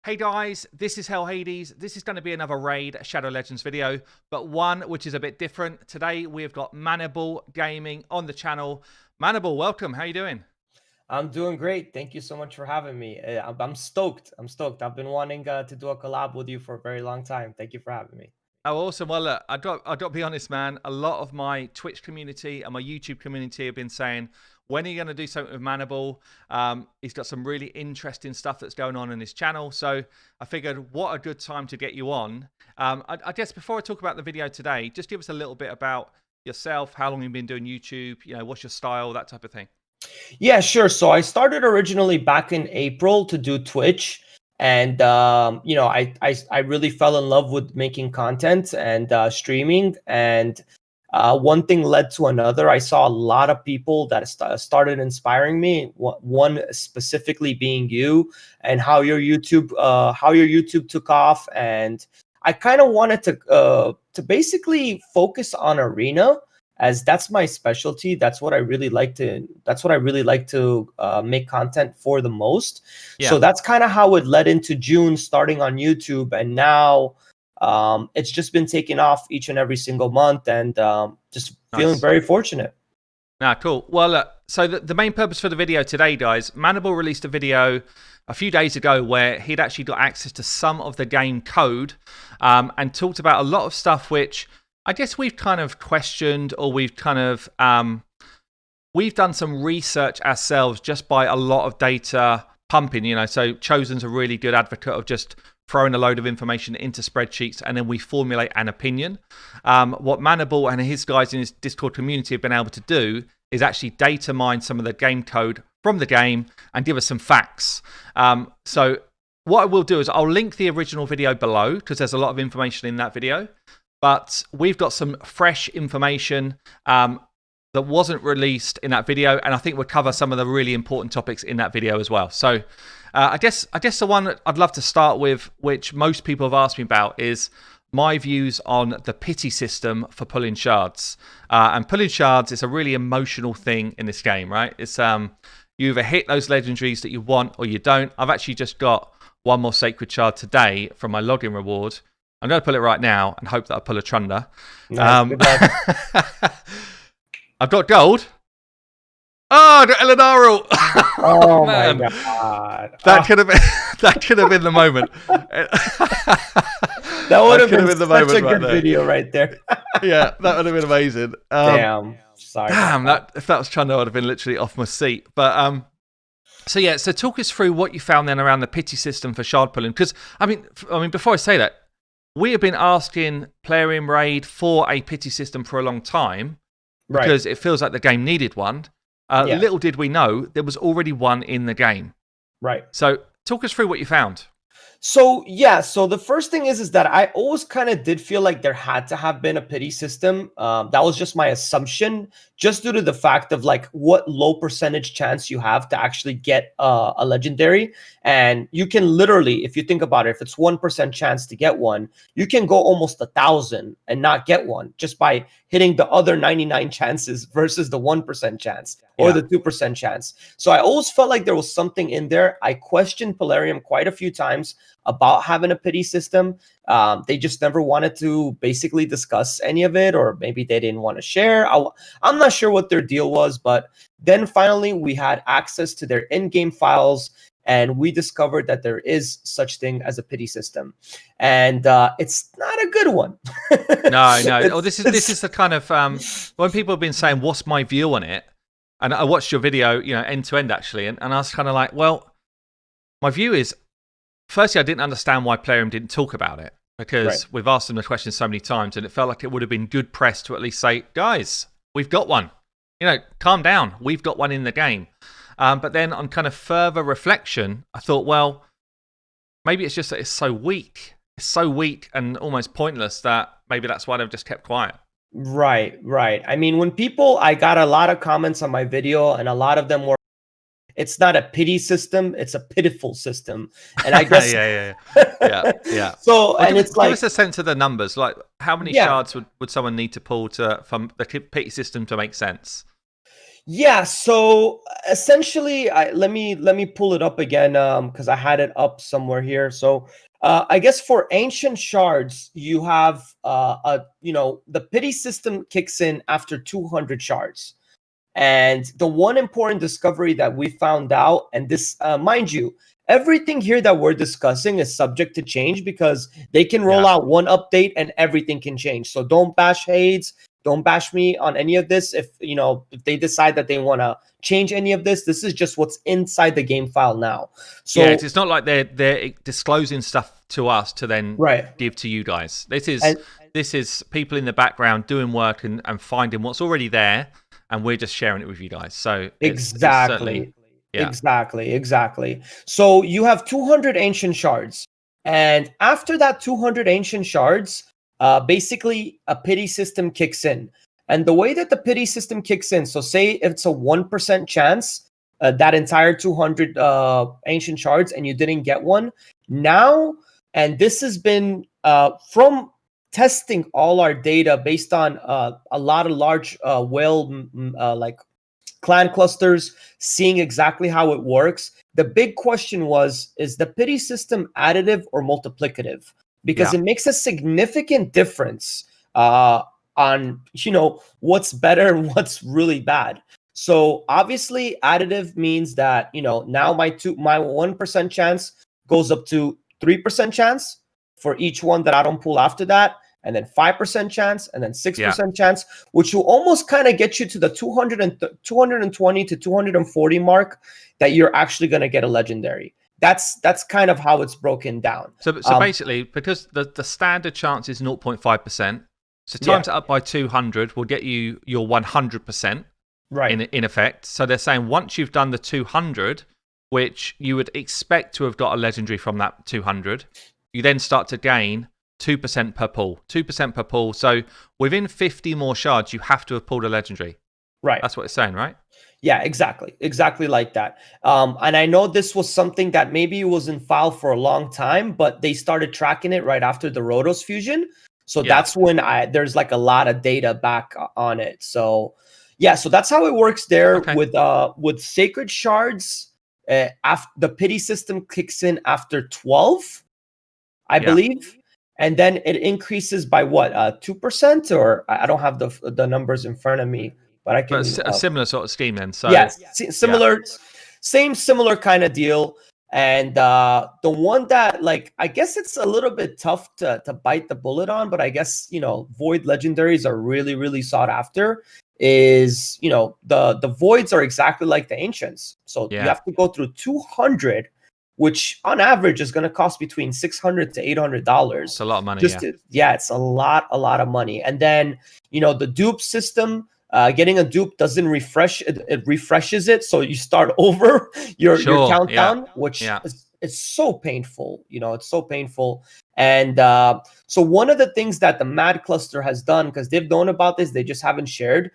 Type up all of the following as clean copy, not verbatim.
Hey guys, this is Hell Hades. This is going to be another raid Shadow Legends video, but one which is a bit different. Today we've got Manibal Gaming on the channel. Manibal, welcome. How you doing? I'm doing great. Thank you so much for having me. I'm stoked. I'm stoked. I've been wanting to do a collab with you for a very long time. Thank you for having me. Oh, awesome. Well, look, I got to be honest, man. A lot of my Twitch community and my YouTube community have been saying, when are you going to do something with Manibal? He's got some really interesting stuff that's going on his channel. So I figured, what a good time to get you on. I guess before I talk about the video today, just give us a little bit about yourself, how long you've been doing YouTube, what's your style, that type of thing. Yeah, sure. So I started originally back in April to do Twitch, and I really fell in love with making content and streaming, and one thing led to another. I saw a lot of people that started inspiring me. One specifically being you, and how your YouTube took off, and I kind of wanted to basically focus on arena, as that's my specialty. That's what I really like to. That's what I really like to make content for the most. Yeah. So that's kind of how it led into June, starting on YouTube, and now it's just been taking off each and every single month, and just feeling Nice. very fortunate. Ah, cool. Well, so the main purpose for the video today, guys, Manibal released a video a few days ago where he'd actually got access to some of the game code and talked about a lot of stuff which I guess we've kind of questioned, or we've kind of we've done some research ourselves just by a lot of data pumping. So Chosen's a really good advocate of just throwing a load of information into spreadsheets and then we formulate an opinion. What Manibal and his guys in his Discord community have been able to do is actually data mine some of the game code from the game and give us some facts. So what I will do is I'll link the original video below because there's a lot of information in that video. But we've got some fresh information that wasn't released in that video, and I think we'll cover some of the really important topics in that video as well. So I guess the one that I'd love to start with, which most people have asked me about, is my views on the pity system for pulling shards. And pulling shards is a really emotional thing in this game, right? It's you either hit those legendaries that you want or you don't. I've actually just got one more sacred shard today from my login reward. I'm going to pull it right now and hope that I pull a Trunder. Nice. Good luck. I've got gold. Oh, I got Elenaro. Oh my Man, god. that could have been that could have been the moment. That would have been the such moment a right good there. video right there. Yeah, that would have been amazing. Damn. Sorry. Damn, if that was Trunder, I would have been literally off my seat. But so talk us through what you found then around the pity system for shard pulling. Because I mean, before I say that, we have been asking Player in Raid for a pity system for a long time because it feels like the game needed one. Yeah. Little did we know there was already one in the game. Right. So talk us through what you found. So yeah, so the first thing is that I always kind of did feel like there had to have been a pity system. That was just my assumption, just due to the fact of like what low percentage chance you have to actually get a legendary. And you can literally, if you think about it, if it's 1% chance to get one, you can go almost 1,000 and not get one just by hitting the other 99 chances versus the 1% chance or the 2% chance. So I always felt like there was something in there. I questioned Polarium quite a few times about having a pity system. They just never wanted to basically discuss any of it, or maybe they didn't want to share. I'm not sure what their deal was, but then finally we had access to their in-game files, and we discovered that there is such thing as a pity system, and it's not a good one. No. This is the kind of when people have been saying, "What's my view on it?" And I watched your video, end to end actually, and I was kind of like, well, my view is, firstly, I didn't understand why Plarium didn't talk about it, because we've asked them the question so many times, and it felt like it would have been good press to at least say, guys, we've got one. Calm down. We've got one in the game. But then on kind of further reflection, I thought, well, maybe it's just that it's so weak. It's so weak and almost pointless that maybe that's why they've just kept quiet. Right. I mean, I got a lot of comments on my video, and a lot of them were, it's not a pity system, it's a pitiful system. And I guess yeah. So, and it's like, give us a sense of the numbers. Like, how many shards would someone need to pull from the pity system to make sense? Yeah, so essentially, let me pull it up again because I had it up somewhere here. So I guess for ancient shards, you have the pity system kicks in after 200 shards. And the one important discovery that we found out, and this, mind you, everything here that we're discussing is subject to change because they can roll out one update and everything can change. So don't bash Hades, don't bash me on any of this. If they decide that they want to change any of this, this is just what's inside the game file now. So yeah, it's not like they're disclosing stuff to us to then give to you guys. This is people in the background doing work and finding what's already there, and we're just sharing it with you guys. So exactly. So you have 200 ancient shards, and after that 200 ancient shards, basically a pity system kicks in. And the way that the pity system kicks in, so say it's a 1% chance that entire 200 ancient shards and you didn't get one now, and this has been from testing all our data based on a lot of large whale like clan clusters, seeing exactly how it works. The big question is the pity system additive or multiplicative? Because it makes a significant difference on what's better and what's really bad. So obviously additive means that now my 1% chance goes up to 3% chance for each one that I don't pull after that, and then 5% chance, and then 6% chance, which will almost kind of get you to the 220 to 240 mark that you're actually going to get a legendary. That's kind of how it's broken down. So basically, because the standard chance is 0.5%, so times it up by 200 will get you your 100%, right? In effect. So they're saying once you've done the 200, which you would expect to have got a legendary from that 200, you then start to gain 2% per pull. 2% per pull. So within 50 more shards, you have to have pulled a legendary. Right. That's what it's saying, right? Yeah, exactly. Exactly like that. And I know this was something that maybe was in file for a long time, but they started tracking it right after the Rotos fusion. So that's when there's like a lot of data back on it. So yeah, so that's how it works there. With sacred shards. After the pity system kicks in after 12, I believe. And then it increases by what, 2%? Or I don't have the numbers in front of me, but I can. But a similar sort of scheme then. So yes, similar, similar kind of deal. And the one that, like, I guess it's a little bit tough to bite the bullet on, but I guess void legendaries are really, really sought after. Is the voids are exactly like the ancients, so you have to go through 200. Which on average is going to cost between $600 to $800. It's a lot of money. It's a lot of money. And then the dupe system, getting a dupe doesn't refresh it; it refreshes it, so you start over your countdown, which is so painful. It's so painful. And so one of the things that the Mad Cluster has done, because they've known about this, they just haven't shared.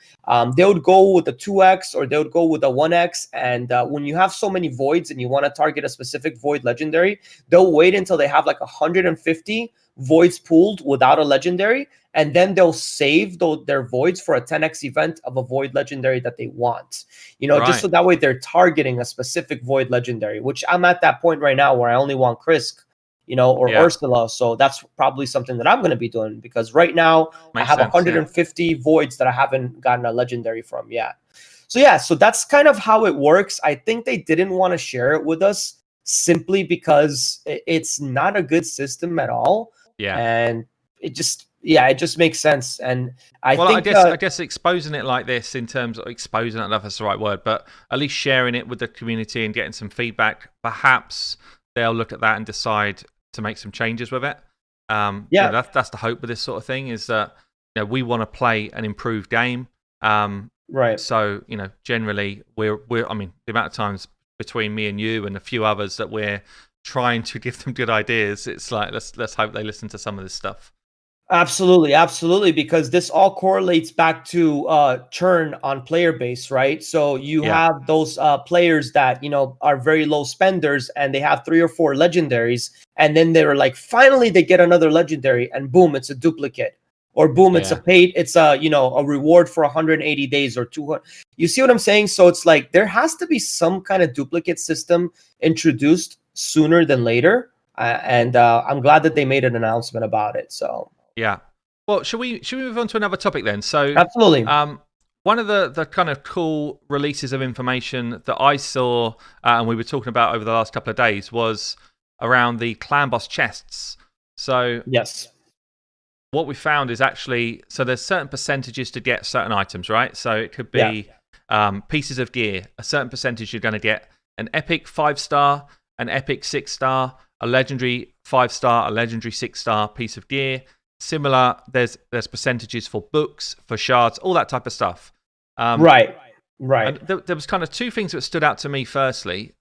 They would go with a 2x or they would go with a 1x. And when you have so many voids and you want to target a specific void legendary, they'll wait until they have like 150 voids pooled without a legendary, and then they'll save their voids for a 10x event of a void legendary that they want. Just so that way they're targeting a specific void legendary, which I'm at that point right now where I only want Krisk, or Ursula. So that's probably something that I'm going to be doing, because right now I have 150 voids that I haven't gotten a legendary from yet. So that's kind of how it works. I think they didn't want to share it with us simply because it's not a good system at all. And it just makes sense. And I guess exposing it like this, in terms of exposing, I don't know if that's the right word, but at least sharing it with the community and getting some feedback, perhaps they'll look at that and decide to make some changes with it. That's the hope with this sort of thing, is that we want to play an improved game. Right. So generally we're I mean, the amount of times between me and you and a few others that we're trying to give them good ideas, it's like let's hope they listen to some of this stuff. Absolutely, because this all correlates back to churn on player base, right? So you have those players that are very low spenders, and they have 3 or 4 legendaries, and then they're like, finally they get another legendary, and boom, it's a duplicate. or boom, it's a Yeah. paid, it's a, you know, a reward for 180 days or 200. You see what I'm saying? So it's like there has to be some kind of duplicate system introduced sooner than later. And I'm glad that they made an announcement about it. So Yeah. Well, should we move on to another topic then? So, absolutely. one of the kind of cool releases of information that I saw and we were talking about over the last couple of days was around the clan boss chests. So, Yes. what we found is actually, so there's certain percentages to get certain items, right? So it could Yeah. be pieces of gear. A certain percentage you're going to get an epic 5-star, an epic 6-star, a legendary 5-star, a legendary 6-star piece of gear. Similar, there's percentages for books, for shards, all that type of stuff. Right. And there was kind of two things that stood out to me. Firstly,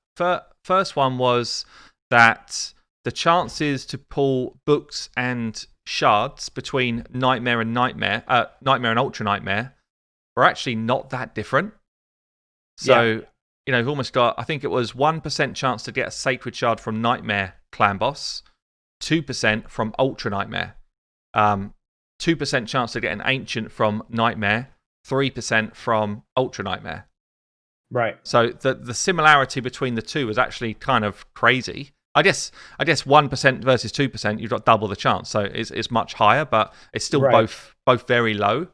first one was that the chances to pull books and shards between Nightmare and Nightmare and Ultra Nightmare were actually not that different. So, you know, you've almost got, I think it was 1% chance to get a Sacred Shard from Nightmare clan boss, 2% from Ultra Nightmare, 2% chance to get an Ancient from Nightmare, 3% from Ultra Nightmare. Right. So the similarity between the two was actually kind of crazy. I guess 1% versus 2%, you've got double the chance. So it's much higher, but it's still both very low.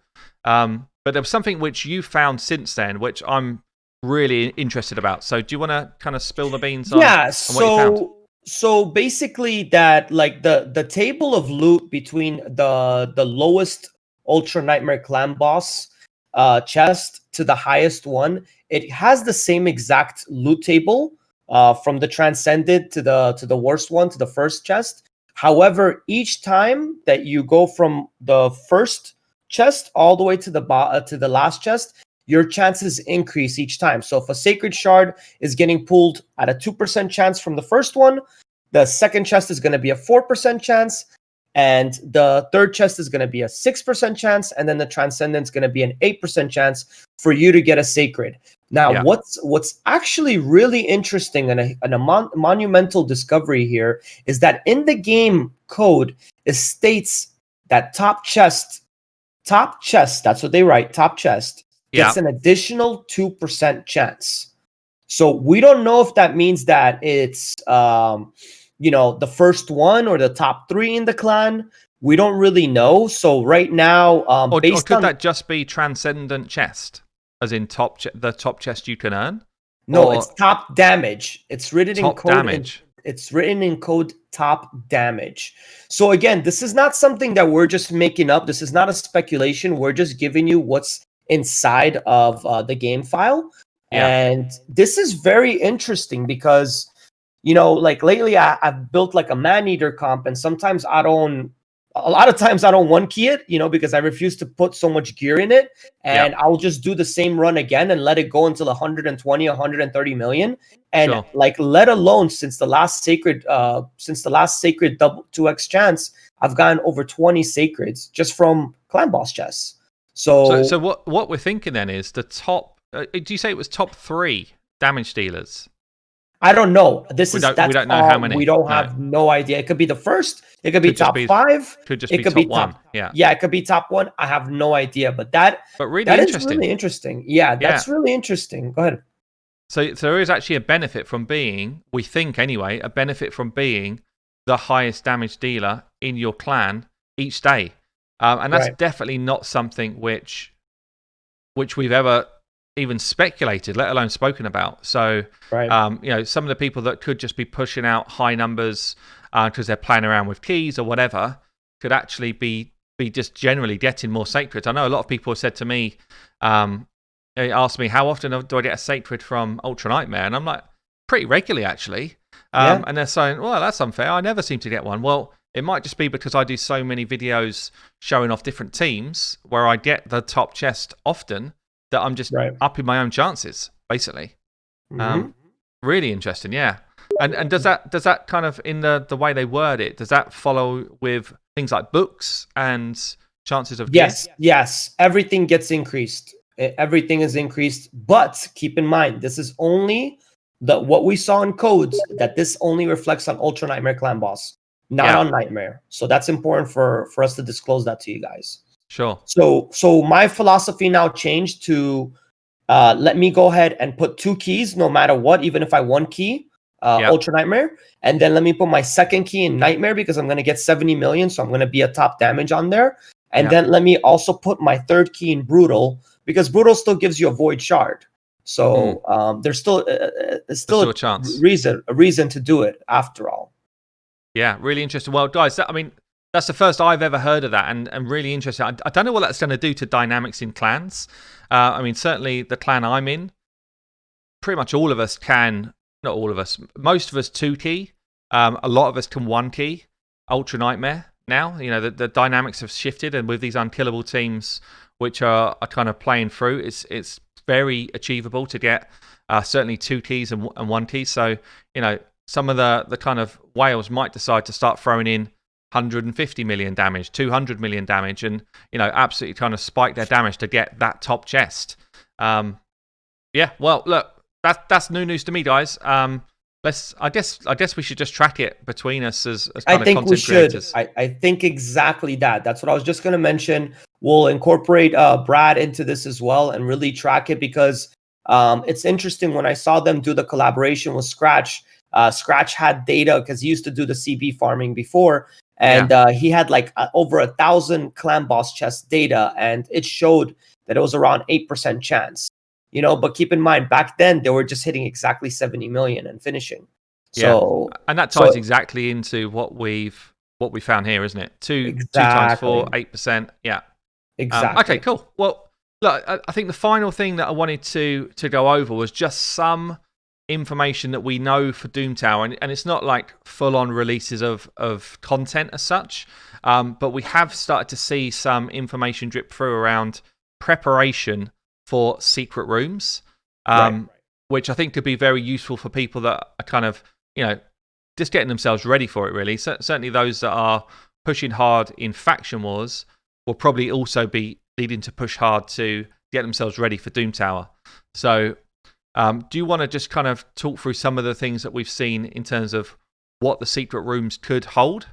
But there was something which you found since then, which I'm really interested about. So do you want to kind of spill the beans on, on what you found? So basically that like the table of loot between the lowest Ultra Nightmare clan boss chest to the highest one, it has the same exact loot table from the Transcended to the worst one to the first chest. However, each time that you go from the first chest all the way to the last chest, your chances increase each time. So if a Sacred Shard is getting pulled at a 2% chance from the first one, the second chest is going to be a 4% chance, and the third chest is going to be a 6% chance, and then the Transcendent is going to be an 8% chance for you to get a Sacred. Now, what's actually really interesting and a monumental discovery here is that in the game code, it states that top chest, that's what they write, top chest, gets an additional 2% chance. So we don't know if that means that it's you know, the first one or the top 3 in the clan. We don't really know. So right now, Or could that just be Transcendent chest, as in the top chest you can earn? No, it's top damage. It's written in code. Damage. It's written in code top damage. So again, this is not something that we're just making up. This is not a speculation. We're just giving you what's inside of the game file. And this is very interesting because, you know, like lately I've built like a man-eater comp, and sometimes a lot of times I don't one key it, you know, because I refuse to put so much gear in it, and I'll just do the same run again and let it go until 120, 130 million. And like, let alone since the last sacred double 2x chance, I've gotten over 20 sacreds just from clan boss chests. So what we're thinking then is the top. Do you say it was top 3 damage dealers? I don't know. We don't know how many. We don't have no idea. It could be the first. It could be top 5. Could just be top 1. Yeah, it could be top 1. I have no idea. But that is really interesting. Yeah, that's really interesting. Go ahead. So there is actually a benefit from being, we think anyway, a benefit from being the highest damage dealer in your clan each day. And that's definitely not something which we've ever even speculated, let alone spoken about. So, you know, some of the people that could just be pushing out high numbers because they're playing around with keys or whatever could actually be just generally getting more sacreds. I know a lot of people have said to me, they asked me, how often do I get a sacred from Ultra Nightmare? And I'm like, pretty regularly, actually. And they're saying, well, that's unfair. I never seem to get one. Well, it might just be because I do so many videos showing off different teams where I get the top chest often that I'm just upping my own chances, basically. Really interesting, yeah. And does that kind of, in the way they word it, does that follow with things like books and chances of Yes, everything gets increased. Everything is increased, but keep in mind, this is only what we saw in codes, that this only reflects on Ultra Nightmare clan boss, not on Nightmare. So that's important for us to disclose that to you guys. Sure. So my philosophy now changed to let me go ahead and put 2 keys no matter what, even if I 1 key Ultra Nightmare, and then let me put my second key in Nightmare because I'm going to get 70 million, so I'm going to be a top damage on there. And then let me also put my third key in Brutal because Brutal still gives you a Void Shard. So there's still a chance, a reason to do it after all. Yeah, really interesting. Well, guys, that's the first I've ever heard of that, and really interesting. I don't know what that's going to do to dynamics in clans. I mean, certainly the clan I'm in, pretty much all of us can, not all of us, most of us 2 key. A lot of us can 1 key Ultra Nightmare now. You know, the dynamics have shifted, and with these unkillable teams, which are kind of playing through, it's very achievable to get certainly 2 keys and 1 key. So, you know, some of the kind of whales might decide to start throwing in 150 million damage, 200 million damage, and, you know, absolutely kind of spike their damage to get that top chest. Yeah, well, look, that's new news to me, guys. I guess we should just track it between us as kind of content creators. I think exactly that. That's what I was just going to mention. We'll incorporate Brad into this as well and really track it because it's interesting when I saw them do the collaboration with Scratch. Scratch had data because he used to do the CB farming before, and he had like over 1,000 clan boss chest data, and it showed that it was around 8% chance. You know, but keep in mind, back then they were just hitting exactly 70 million and finishing. So, and that ties exactly into what we found here, isn't it? Two times 4, 8%. Yeah, exactly. Okay, cool. Well, look, I think the final thing that I wanted to go over was just some information that we know for Doom Tower, and it's not like full-on releases of content as such, but we have started to see some information drip through around preparation for secret rooms, which I think could be very useful for people that are kind of, you know, just getting themselves ready for it, really. So, certainly those that are pushing hard in Faction Wars will probably also be needing to push hard to get themselves ready for Doom Tower. So do you want to just kind of talk through some of the things that we've seen in terms of what the secret rooms could hold?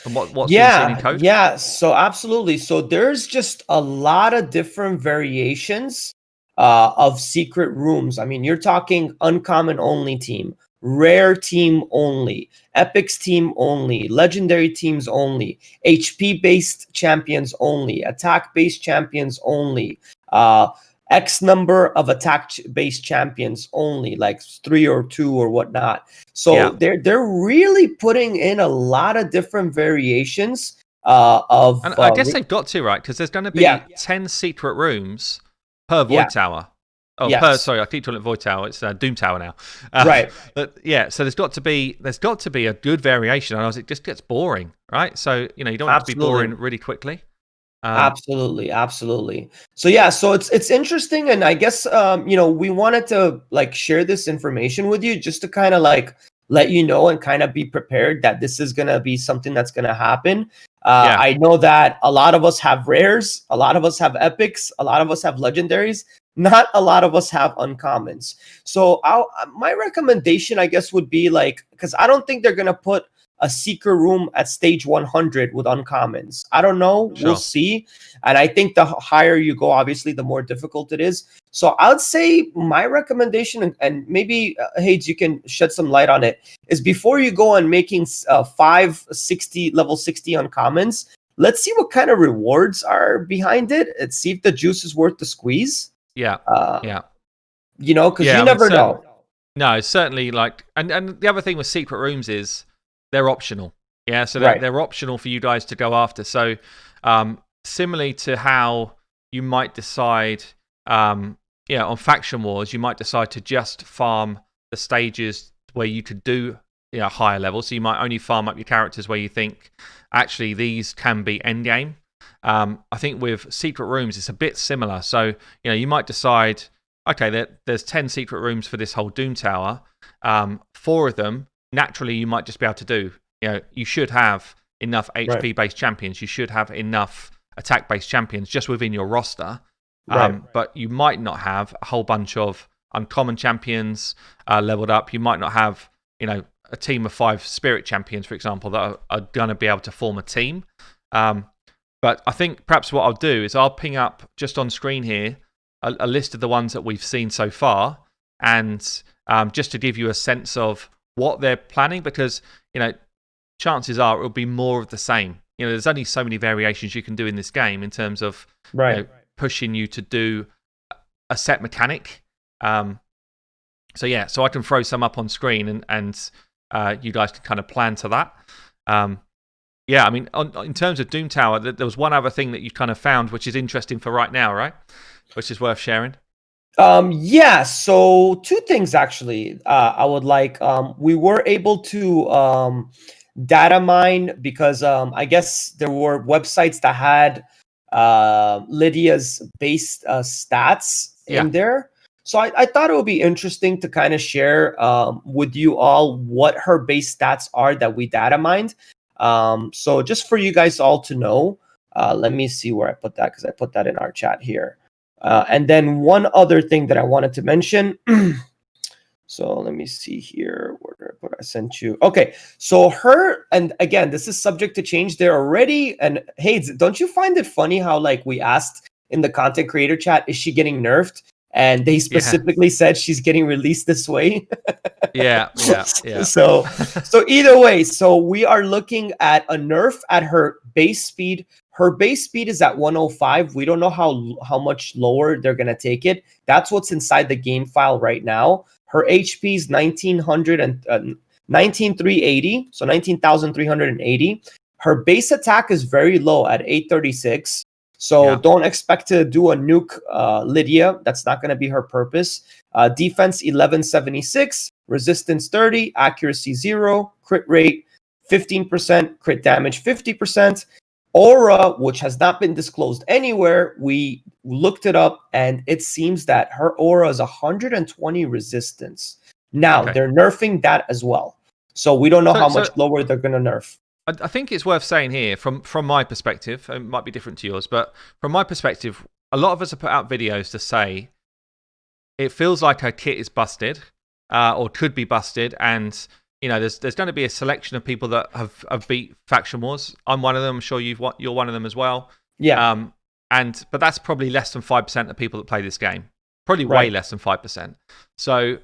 And what's been seen in code? Yeah, so absolutely. So there's just a lot of different variations of secret rooms. I mean, you're talking uncommon only team, rare team only, epics team only, legendary teams only, HP based champions only, attack based champions only, X number of attack-based champions only, like 3 or 2 or whatnot. So they're really putting in a lot of different variations of. And I guess they've got to, right? Because there's going to be 10 secret rooms per Void Tower. Oh, sorry, I keep calling it Void Tower. It's Doom Tower now. Right. But yeah, so there's got to be a good variation, otherwise it just gets boring, right? So, you know, you don't want it to be boring really quickly. Absolutely. So yeah, so it's interesting, and I guess you know, we wanted to like share this information with you just to kind of like let you know and kind of be prepared that this is gonna be something that's gonna happen. I know that a lot of us have rares, a lot of us have epics, a lot of us have legendaries. Not a lot of us have uncommons. So my recommendation, I guess, would be like, because I don't think they're gonna put a secret room at stage 100 with uncommons. I don't know. We'll see. And I think the higher you go, obviously, the more difficult it is. So I would say my recommendation, and maybe, Hades, you can shed some light on it, is before you go on making 560 level 60 uncommons, let's see what kind of rewards are behind it. Let's see if the juice is worth the squeeze. Yeah. You know, because you never know. No, it's certainly like, and the other thing with secret rooms is they're optional. Yeah, so they're optional for you guys to go after. So similarly to how you might decide, on Faction Wars, you might decide to just farm the stages where you could do higher levels. So you might only farm up your characters where you think, actually, these can be endgame. I think with secret rooms, it's a bit similar. So, you might decide, okay, there's 10 secret rooms for this whole Doom Tower. 4 of them, naturally, you might just be able to do. You should have enough HP-based champions. You should have enough attack-based champions just within your roster. But you might not have a whole bunch of uncommon champions leveled up. You might not have, a team of 5 spirit champions, for example, that are going to be able to form a team. But I think perhaps what I'll do is I'll ping up just on screen here a list of the ones that we've seen so far, and just to give you a sense of what they're planning, because chances are it'll be more of the same. There's only so many variations you can do in this game in terms of pushing you to do a set mechanic. So I can throw some up on screen, and you guys can kind of plan to that. I mean, in terms of Doom Tower, there was one other thing that you kind of found, which is interesting for right now, right? Which is worth sharing. So two things actually. I would like. We were able to data mine because I guess there were websites that had Lydia's base stats in there. So I thought it would be interesting to kind of share with you all what her base stats are that we data mined. So just for you guys all to know, let me see where I put that, because I put that in our chat here. And then one other thing that I wanted to mention. So let me see here. Where did I put? I sent you. Okay. So her, and again, this is subject to change. They're already, and Hades, don't you find it funny how like we asked in the content creator chat, is she getting nerfed? And they specifically said she's getting released this way. Yeah. So either way, so we are looking at a nerf at her base speed. Her base speed is at 105. We don't know how much lower they're gonna take it. That's what's inside the game file right now. Her HP is 19,380, so 19,380. Her base attack is very low at 836. So don't expect to do a nuke Lydia. That's not going to be her purpose. Defense 1176, resistance 30, accuracy 0, crit rate 15%, crit damage 50%. Aura, which has not been disclosed anywhere, we looked it up, and it seems that her aura is 120 resistance. Now, they're nerfing that as well. So we don't know how much lower they're going to nerf. I think it's worth saying here, from my perspective, it might be different to yours, but from my perspective, a lot of us have put out videos to say it feels like her kit is busted, or could be busted, and there's going to be a selection of people that have beat Faction Wars. I'm one of them. I'm sure you're one of them as well. Yeah. But that's probably less than 5% of people that play this game. Probably way less than 5%. So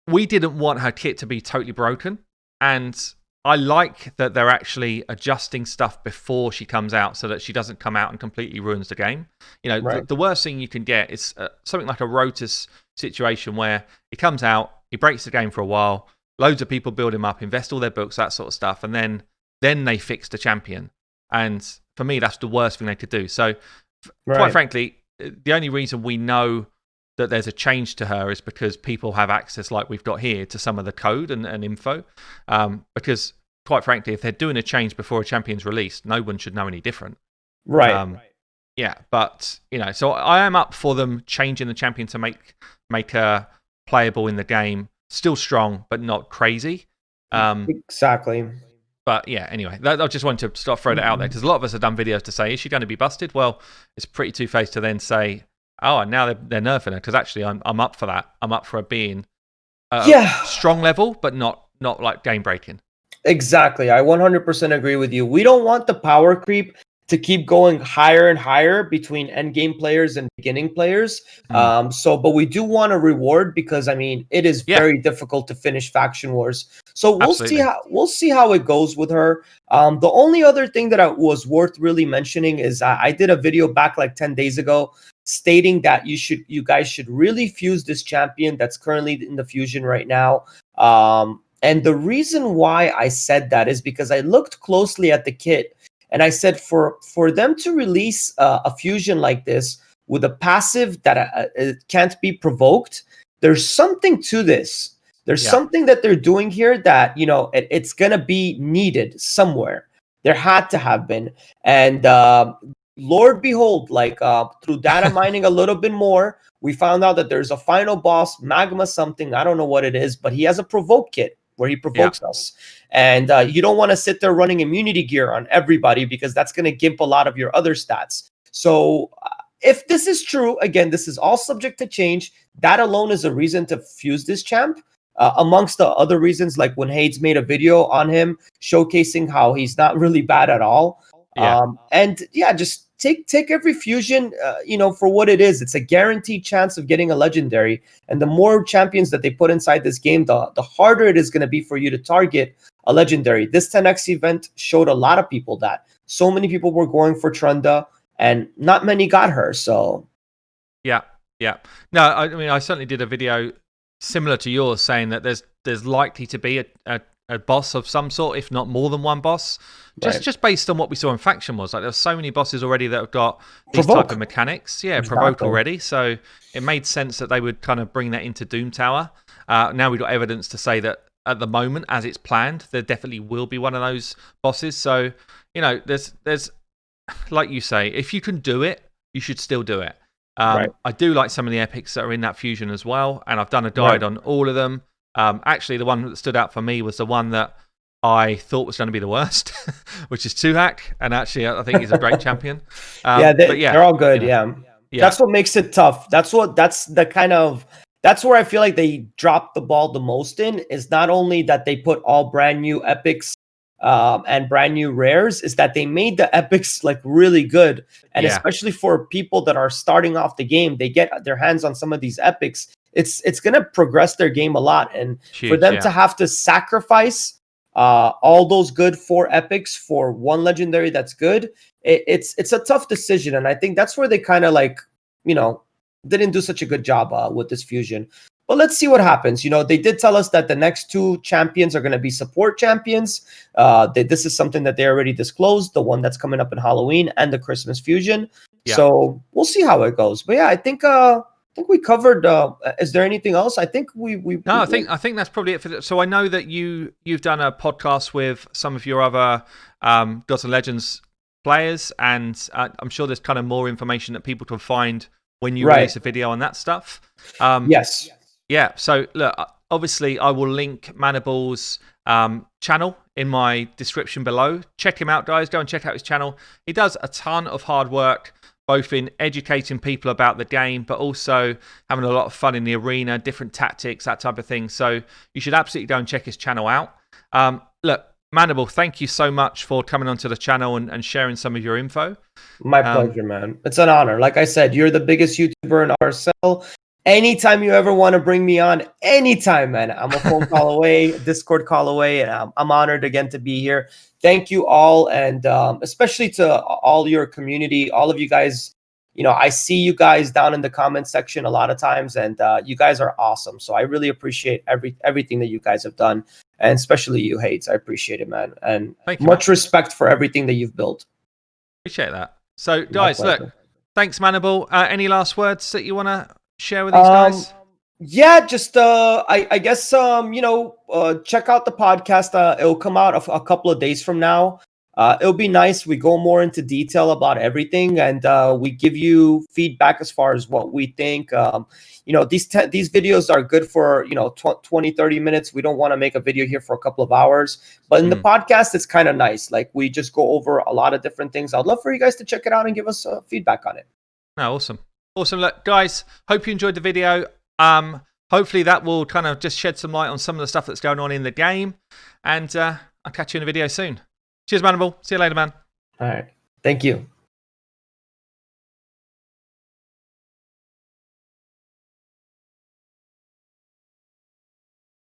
we didn't want her kit to be totally broken, and I like that they're actually adjusting stuff before she comes out so that she doesn't come out and completely ruins the game. The worst thing you can get is something like a Rotus situation where he comes out, he breaks the game for a while, loads of people build him up, invest all their books, that sort of stuff, and then they fix the champion. And for me, that's the worst thing they could do. So, quite frankly, the only reason we know that there's a change to her is because people have access, like we've got here, to some of the code and info. Because, quite frankly, if they're doing a change before a champion's released, no one should know any different. Yeah, but, so I am up for them changing the champion to make her playable in the game. Still strong, but not crazy. Exactly. But yeah, anyway, I just wanted to throw that out there, because a lot of us have done videos to say, is she going to be busted? Well, it's pretty two-faced to then say, oh, and now they're nerfing her, because actually I'm up for that. I'm up for her being strong level, but not like game-breaking. Exactly. I 100% agree with you. We don't want the power creep to keep going higher and higher between end game players and beginning players. But we do want a reward, because I mean, it is very difficult to finish Faction Wars. So we'll see how it goes with her. The only other thing that was worth really mentioning is I did a video back like 10 days ago stating that you guys should really fuse this champion that's currently in the fusion right now. And the reason why I said that is because I looked closely at the kit. And I said, for them to release a fusion like this with a passive that can't be provoked, there's something to this. There's something that they're doing here that, it's going to be needed somewhere. There had to have been. And Lord behold, through data mining a little bit more, we found out that there's a final boss, Magma something. I don't know what it is, but he has a provoke kit where he provokes us. And you don't want to sit there running immunity gear on everybody, because that's going to gimp a lot of your other stats. So if this is true, again, this is all subject to change. That alone is a reason to fuse this champ. Amongst the other reasons, like when Hades made a video on him showcasing how he's not really bad at all. Yeah. And yeah, just take every fusion, for what it is. It's a guaranteed chance of getting a legendary, and the more champions that they put inside this game, the harder it is going to be for you to target a legendary. This 10x event showed a lot of people that so many people were going for Trunda, and not many got her. So yeah. No, I mean, I certainly did a video similar to yours saying that there's likely to be a boss of some sort, if not more than one boss, just based on what we saw in Faction Wars. Like, there's so many bosses already that have got these type of mechanics. Yeah, Exactly. Provoke already. So it made sense that they would kind of bring that into Doom Tower. Now we've got evidence to say that at the moment, as it's planned, there definitely will be one of those bosses. So, there's like you say, if you can do it, you should still do it. I do like some of the epics that are in that fusion as well, and I've done a guide on all of them. Actually, the one that stood out for me was the one that I thought was going to be the worst, which is Tuhak, and actually I think he's a great champion. They're all good. Yeah, that's what makes it tough. That's where I feel like they dropped the ball the most in, is not only that they put all brand new epics and brand new rares, is that they made the epics like really good. And especially for people that are starting off the game, they get their hands on some of these epics. It's going to progress their game a lot. And for them to have to sacrifice all those good 4 epics for one legendary that's good, it's a tough decision. And I think that's where they kind of didn't do such a good job with this fusion. But let's see what happens. They did tell us that the next 2 champions are going to be support champions. This is something that they already disclosed, the one that's coming up in Halloween and the Christmas fusion. Yeah. So we'll see how it goes. But yeah, I think we covered. Is there anything else? I think I think that's probably it for this. So I know that you've done a podcast with some of your other Gods and Legends players, and I'm sure there's kind of more information that people can find when you release a video on that stuff. Yes. Yeah, so look, obviously I will link Manibal's channel in my description below. Check him out, guys. Go and check out his channel. He does a ton of hard work, both in educating people about the game, but also having a lot of fun in the arena, different tactics, that type of thing. So you should absolutely go and check his channel out. Look, Manibal, thank you so much for coming onto the channel and sharing some of your info. My pleasure, man. It's an honor. Like I said, you're the biggest YouTuber in RSL. Anytime you ever want to bring me on, anytime, man. I'm a phone call away, Discord call away, and I'm honored again to be here. Thank you all, and especially to all your community, all of you guys. I see you guys down in the comment section a lot of times, and you guys are awesome. So I really appreciate everything that you guys have done, and especially you, Hades. I appreciate it, man, and much respect for everything that you've built. Appreciate that. So, guys, look, thanks, Manibal. Any last words that you want to share with these guys? Yeah, just I guess check out the podcast. It'll come out a couple of days from now. It'll be nice. We go more into detail about everything, and we give you feedback as far as what we think. These videos are good for 20-30 minutes. We don't want to make a video here for a couple of hours, but in the podcast it's kind of nice. Like, we just go over a lot of different things. I'd love for you guys to check it out and give us feedback on it. Oh, awesome. Look, guys, hope you enjoyed the video. Hopefully that will kind of just shed some light on some of the stuff that's going on in the game, and I'll catch you in a video soon. Cheers, Manibal. See you later, man. All right. Thank you.